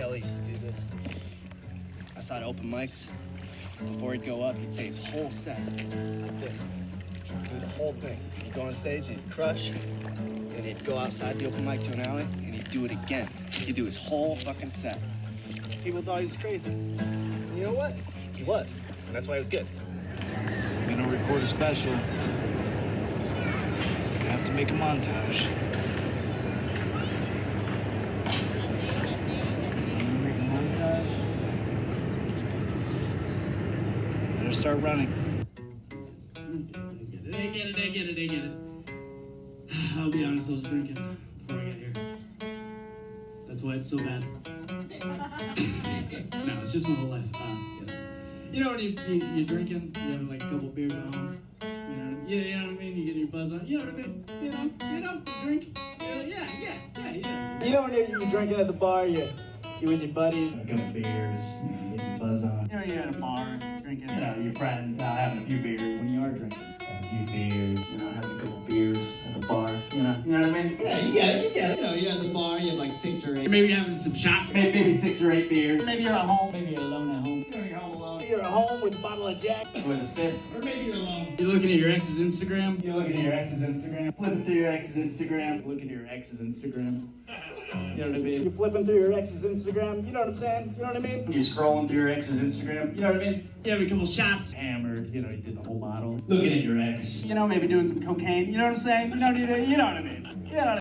Kelly used to do this. Outside open mics, before he'd go up, he'd say his whole set like this. Do the whole thing. He'd go on stage and he'd crush, then he'd go outside the open mic to an alley, and he'd do it again. He'd do his whole fucking set. People thought he was crazy. And you know what? He was. And that's why he was good. So we're gonna record a special. Gonna have to make a montage. Better start running. They get it. I'll be honest, I was drinking before I got here. That's why it's so bad. No, it's just my whole life. You know when you're drinking, you have like a couple beers at home. You know what I mean? You get your buzz on. You know what I mean? You know, drink. Yeah. You know when you're drinking at the bar, you're with your buddies, a couple beers, get your buzz on. You know you're at a bar drinking. Your friends out having a few beers. When you are drinking, A few beers, having a couple beers at the bar. You know what I mean? Yeah, you get it. You're at the bar, you have like 6 or 8. Maybe you're having some shots. Maybe 6 or 8 beers. Maybe you're at home. Maybe you're alone at home. You're home alone. you're at home with a bottle of Jack. With a fifth. Or maybe you're alone. You're looking at your ex's Instagram. Flipping through your ex's Instagram. Look at your ex's Instagram. You know what I mean? You're flipping through your ex's Instagram. You know what I'm saying? You know what I mean? You're scrolling through your ex's Instagram. You know what I mean? You have a couple shots. Hammered, you did the whole bottle. Looking at your ex. Maybe doing some cocaine. You know what I'm saying? You know what I mean?